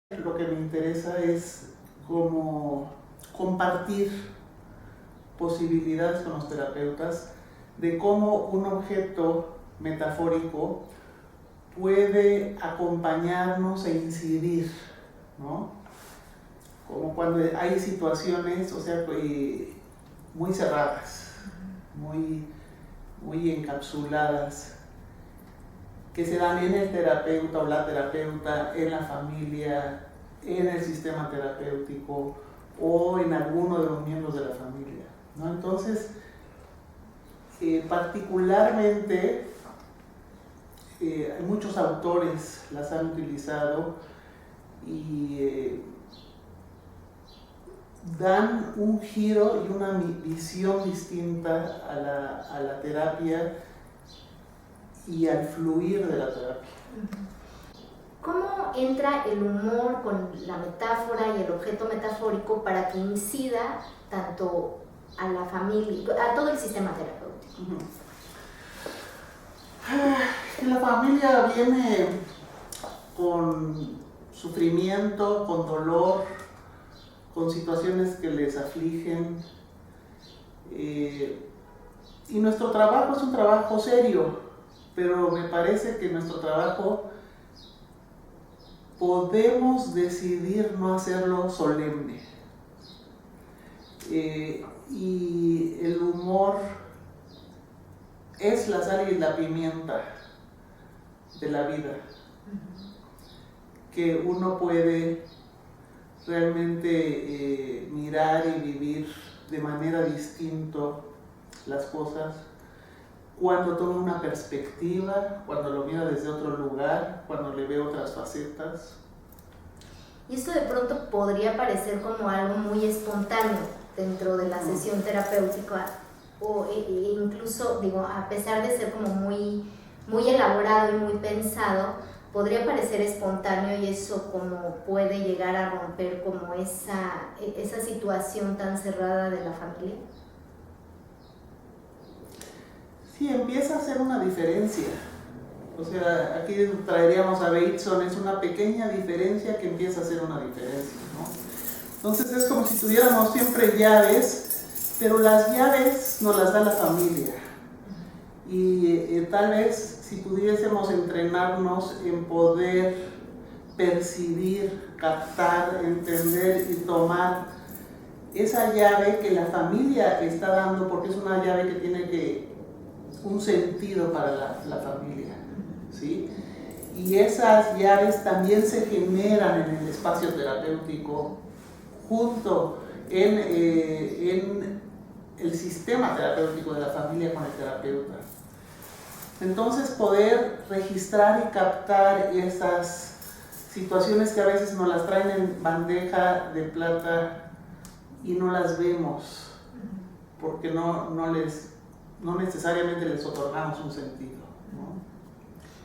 Lo que me interesa es como compartir posibilidades con los terapeutas de cómo un objeto metafórico puede acompañarnos e incidir, ¿no? Como cuando hay situaciones, o sea, muy cerradas, muy encapsuladas, que se dan en el terapeuta o la terapeuta, en la familia, en el sistema terapéutico o en alguno de los miembros de la familia, ¿no? Entonces, particularmente, muchos autores las han utilizado y dan un giro y una visión distinta a la terapia y al fluir de la terapia. ¿Cómo entra el humor con la metáfora y el objeto metafórico para que incida tanto a la familia, a todo el sistema terapéutico? La familia viene con sufrimiento, con dolor, con situaciones que les afligen. Y nuestro trabajo es un trabajo serio, pero me parece que nuestro trabajo podemos decidir no hacerlo solemne. Y el humor es la sal y la pimienta de la vida, que uno puede realmente mirar y vivir de manera distinta las cosas cuando toma una perspectiva, cuando lo mira desde otro lugar, cuando le ve otras facetas. Y esto de pronto podría parecer como algo muy espontáneo dentro de la sesión terapéutica, o incluso, digo, a pesar de ser como muy elaborado y muy pensado, podría parecer espontáneo, y eso como puede llegar a romper como esa situación tan cerrada de la familia. Sí, empieza a hacer una diferencia. O sea, aquí traeríamos a Bateson, es una pequeña diferencia que empieza a hacer una diferencia, ¿no? Entonces es como si tuviéramos siempre llaves, pero las llaves nos las da la familia. Y tal vez si pudiésemos entrenarnos en poder percibir, captar, entender y tomar esa llave que la familia está dando, porque es una llave que tiene un sentido para la familia, ¿sí? Y esas llaves también se generan en el espacio terapéutico junto en el sistema terapéutico de la familia con el terapeuta. Entonces poder registrar y captar esas situaciones que a veces nos las traen en bandeja de plata y no las vemos porque no necesariamente les otorgamos un sentido, ¿no?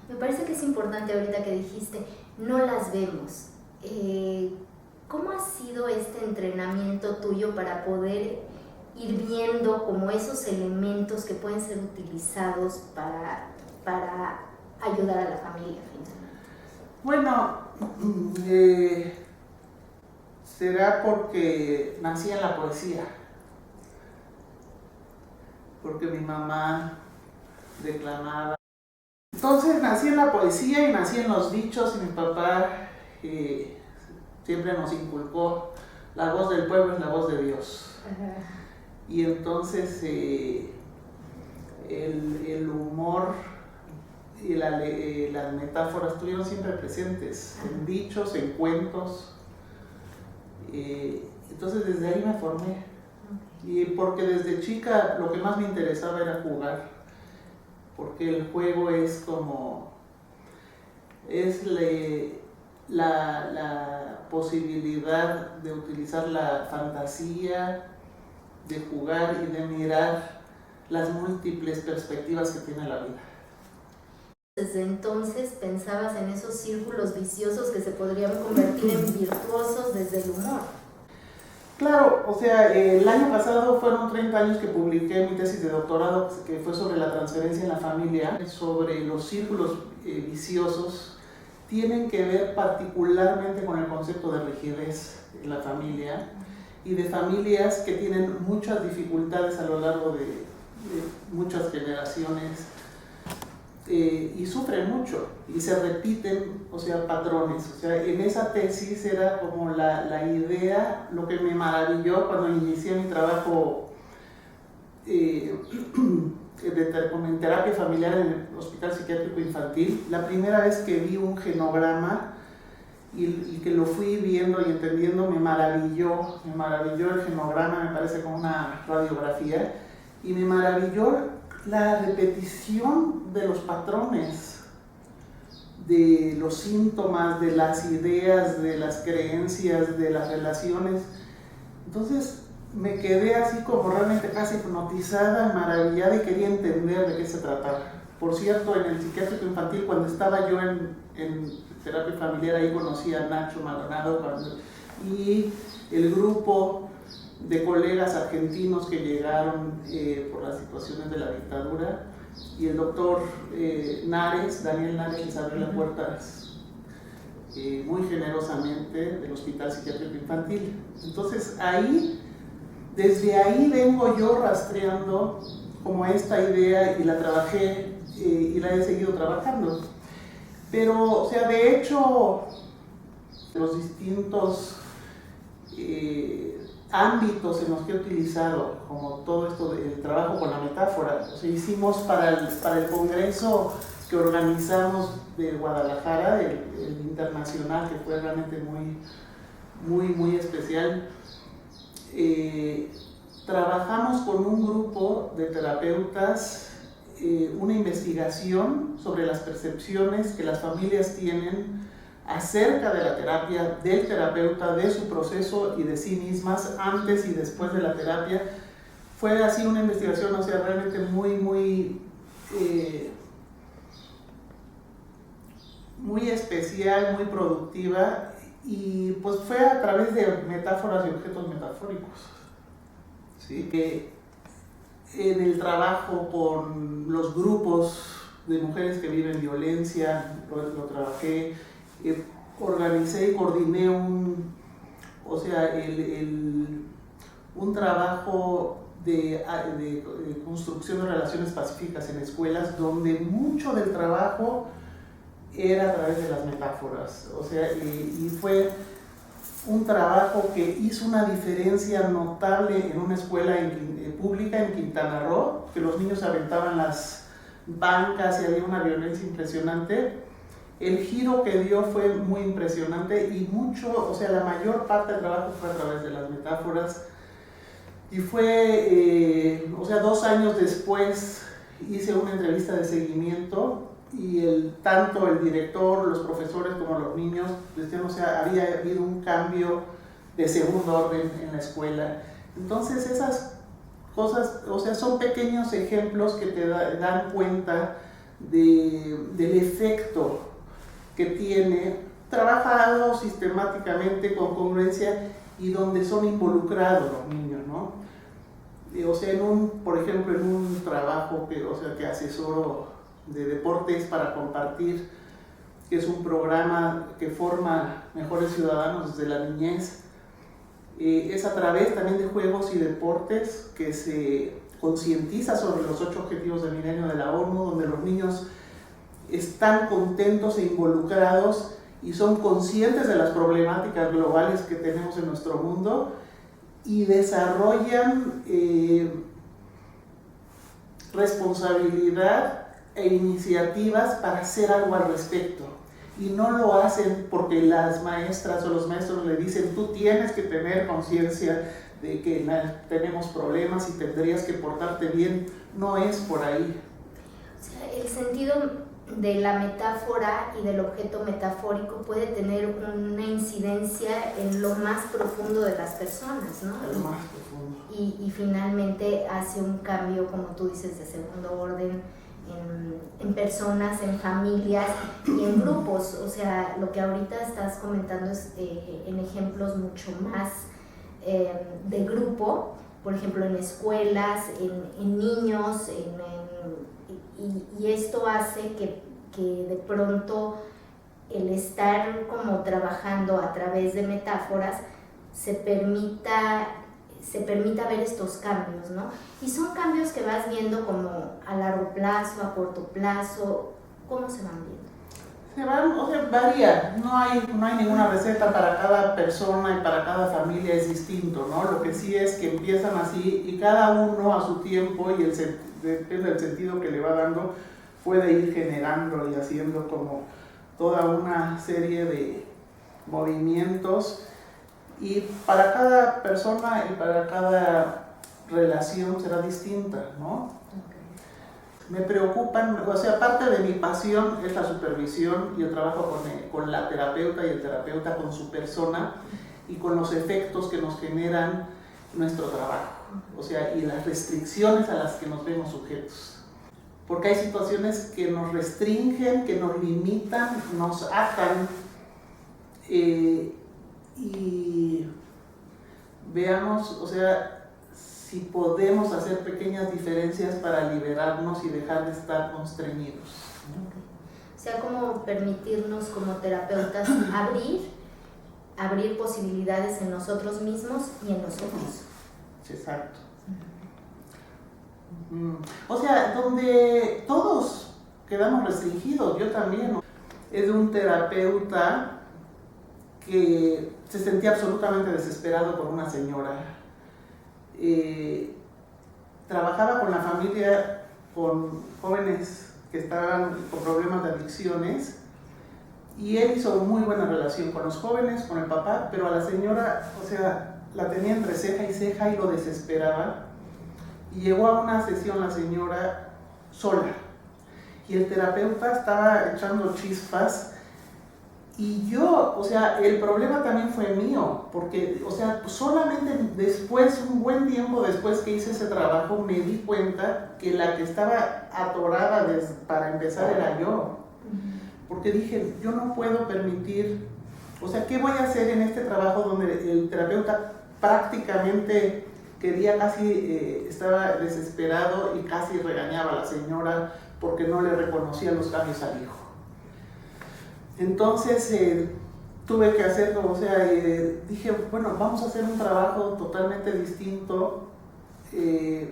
Me parece que es importante ahorita que dijiste, no las vemos. ¿Cómo ha sido este entrenamiento tuyo para poder ir viendo como esos elementos que pueden ser utilizados para ayudar a la familia? Bueno, será porque nací en la poesía, porque mi mamá declamaba. Entonces nací en la poesía y nací en los dichos, y mi papá siempre nos inculcó: la voz del pueblo es la voz de Dios. Y entonces el humor y las metáforas estuvieron siempre presentes, en dichos, en cuentos. Entonces desde ahí me formé. Y porque desde chica lo que más me interesaba era jugar, porque el juego es la posibilidad de utilizar la fantasía, de jugar y de mirar las múltiples perspectivas que tiene la vida. Desde entonces pensabas en esos círculos viciosos que se podrían convertir en virtuosos desde el humor. Claro, o sea, el año pasado fueron 30 años que publiqué mi tesis de doctorado, que fue sobre la transferencia en la familia, sobre los círculos viciosos tienen que ver particularmente con el concepto de rigidez en la familia y de familias que tienen muchas dificultades a lo largo de muchas generaciones y sufren mucho y se repiten, o sea, patrones. O sea, en esa tesis era como la idea, lo que me maravilló cuando inicié mi trabajo en terapia familiar en el Hospital Psiquiátrico Infantil. La primera vez que vi un genograma y que lo fui viendo y entendiendo, me maravilló el genograma, me parece como una radiografía, y me maravilló la repetición de los patrones, de los síntomas, de las ideas, de las creencias, de las relaciones. Entonces me quedé así como realmente casi hipnotizada, maravillada, y quería entender de qué se trataba. Por cierto, en el psiquiátrico infantil, cuando estaba yo en terapia familiar, ahí conocí a Nacho Maldonado y el grupo de colegas argentinos que llegaron por las situaciones de la dictadura, y el doctor Daniel Nares, les abrió las puertas muy generosamente del Hospital Psiquiátrico Infantil. Entonces desde ahí vengo yo rastreando como esta idea, y la trabajé y la he seguido trabajando. Pero, o sea, de hecho, los distintos ámbitos en los que he utilizado, como todo esto del trabajo con la metáfora, o sea, hicimos para el congreso que organizamos de Guadalajara, el internacional, que fue realmente muy especial. Trabajamos con un grupo de terapeutas una investigación sobre las percepciones que las familias tienen acerca de la terapia, del terapeuta, de su proceso y de sí mismas antes y después de la terapia. Fue así una investigación, o sea, realmente muy especial, muy productiva, y pues fue a través de metáforas y objetos metafóricos, ¿sí? En el trabajo con los grupos de mujeres que viven violencia, lo trabajé, organicé y coordiné un trabajo de construcción de relaciones pacíficas en escuelas, donde mucho del trabajo era a través de las metáforas. O sea, y fue un trabajo que hizo una diferencia notable en una escuela pública en Quintana Roo, que los niños aventaban las bancas y había una violencia impresionante. El giro que dio fue muy impresionante, y la mayor parte del trabajo fue a través de las metáforas. Y fue, 2 años después hice una entrevista de seguimiento, y tanto el director, los profesores como los niños decían, había habido un cambio de segundo orden en la escuela. Entonces esas cosas, son pequeños ejemplos que te dan cuenta del efecto que tiene, trabajado sistemáticamente con congruencia y donde son involucrados los niños, ¿no? Por ejemplo, en un trabajo que asesoro de deportes para compartir, que es un programa que forma mejores ciudadanos desde la niñez, es a través también de juegos y deportes que se concientiza sobre los 8 objetivos del milenio de la ONU, donde los niños están contentos e involucrados y son conscientes de las problemáticas globales que tenemos en nuestro mundo, y desarrollan responsabilidad e iniciativas para hacer algo al respecto. Y no lo hacen porque las maestras o los maestros le dicen, tú tienes que tener conciencia de que tenemos problemas y tendrías que portarte bien. No es por ahí. O sea, el sentido de la metáfora y del objeto metafórico puede tener una incidencia en lo más profundo de las personas, ¿no? Lo más profundo. Y finalmente hace un cambio, como tú dices, de segundo orden en personas, en familias y en grupos. O sea, lo que ahorita estás comentando es en ejemplos mucho más de grupo, por ejemplo en escuelas, en niños, y esto hace que de pronto el estar como trabajando a través de metáforas se permita ver estos cambios, ¿no? Y son cambios que vas viendo como a largo plazo, a corto plazo, ¿cómo se van viendo? Se van, o sea, varía, no hay ninguna receta para cada persona y para cada familia es distinto, ¿no? Lo que sí es que empiezan así y cada uno a su tiempo y depende del sentido que le va dando, puede ir generando y haciendo como toda una serie de movimientos y para cada persona y para cada relación será distinta, ¿no? Me preocupan, o sea, parte de mi pasión es la supervisión. Yo trabajo con la terapeuta y el terapeuta con su persona y con los efectos que nos generan nuestro trabajo, o sea, y las restricciones a las que nos vemos sujetos. Porque hay situaciones que nos restringen, que nos limitan, nos atan y veamos, o sea, si podemos hacer pequeñas diferencias para liberarnos y dejar de estar constreñidos, ¿no? O sea, como permitirnos como terapeutas abrir posibilidades en nosotros mismos y en los otros. Exacto. O sea, donde todos quedamos restringidos, yo también, ¿no? Es de un terapeuta que se sentía absolutamente desesperado por una señora. Trabajaba con la familia, con jóvenes que estaban con problemas de adicciones y él hizo muy buena relación con los jóvenes, con el papá, pero a la señora, o sea, la tenía entre ceja y ceja y lo desesperaba y llegó a una sesión la señora sola y el terapeuta estaba echando chispas. Y yo, o sea, el problema también fue mío, porque, o sea, solamente después, un buen tiempo después que hice ese trabajo, me di cuenta que la que estaba atorada para empezar era yo. Porque dije, yo no puedo permitir, o sea, ¿qué voy a hacer en este trabajo donde el terapeuta prácticamente quería estaba desesperado y casi regañaba a la señora porque no le reconocía los cambios al hijo? Entonces tuve que hacerlo, o sea, dije, bueno, vamos a hacer un trabajo totalmente distinto. El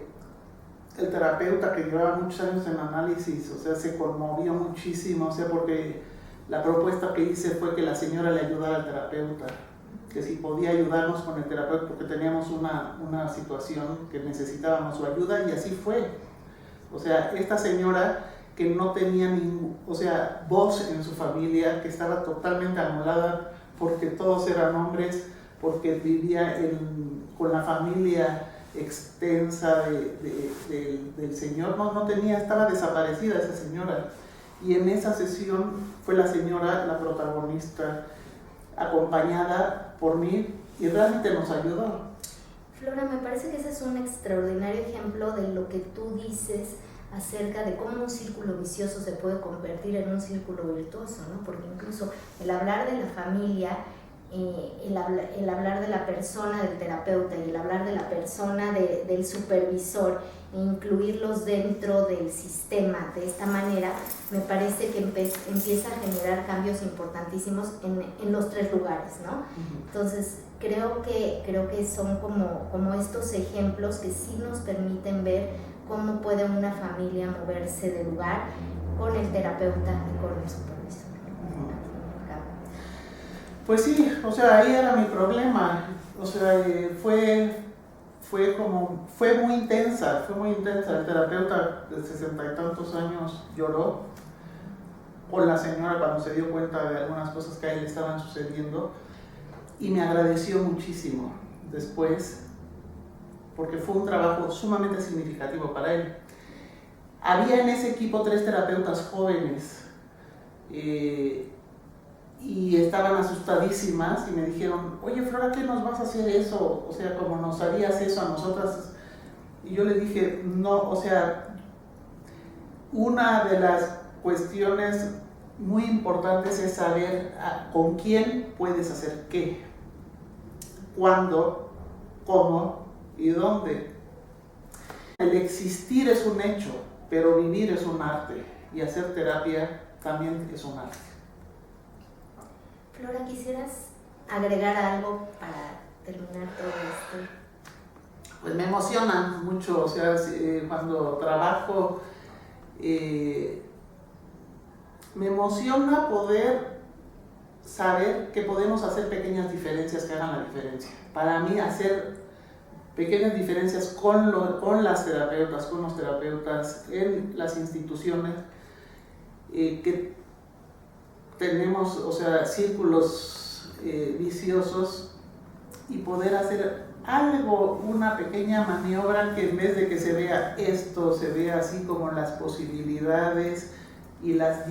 terapeuta que llevaba muchos años en análisis, o sea, se conmovió muchísimo, o sea, porque la propuesta que hice fue que la señora le ayudara al terapeuta, que si podía ayudarnos con el terapeuta porque teníamos una situación que necesitábamos su ayuda y así fue. O sea, esta señora que no tenía voz en su familia, que estaba totalmente anulada porque todos eran hombres, porque vivía con la familia extensa del señor, no tenía, estaba desaparecida esa señora. Y en esa sesión fue la señora la protagonista, acompañada por mí, y realmente nos ayudó. Flora, me parece que ese es un extraordinario ejemplo de lo que tú dices acerca de cómo un círculo vicioso se puede convertir en un círculo virtuoso, ¿no? Porque incluso el hablar de la familia, el hablar de la persona del terapeuta y el hablar de la persona del supervisor e incluirlos dentro del sistema de esta manera, me parece que empieza a generar cambios importantísimos en los tres lugares, ¿no? Entonces, creo que son como estos ejemplos que sí nos permiten ver cómo puede una familia moverse de lugar con el terapeuta y con el supervisor. Pues sí, o sea, ahí era mi problema, o sea, fue muy intensa, el terapeuta de 60 y tantos años lloró con la señora cuando se dio cuenta de algunas cosas que a él le estaban sucediendo y me agradeció muchísimo después, porque fue un trabajo sumamente significativo para él. Había en ese equipo 3 terapeutas jóvenes y estaban asustadísimas y me dijeron, oye Flora, ¿qué nos vas a hacer eso? O sea, ¿cómo nos harías eso a nosotras? Y yo les dije, no, o sea, una de las cuestiones muy importantes es saber con quién puedes hacer qué, cuándo, cómo y dónde. El existir es un hecho, pero vivir es un arte y hacer terapia también es un arte. Flora, ¿quisieras agregar algo para terminar todo esto? Pues me emociona mucho, o sea, cuando trabajo, me emociona poder saber que podemos hacer pequeñas diferencias que hagan la diferencia. Para mí, hacer pequeñas diferencias con las terapeutas, con los terapeutas en las instituciones, que tenemos, o sea, círculos viciosos, y poder hacer algo, una pequeña maniobra que en vez de que se vea esto, se vea así como las posibilidades y las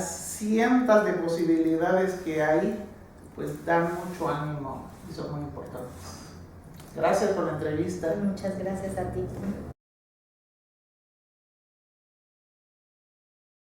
cientos de posibilidades que hay, pues dan mucho ánimo y son muy importantes. Gracias por la entrevista. Muchas gracias a ti.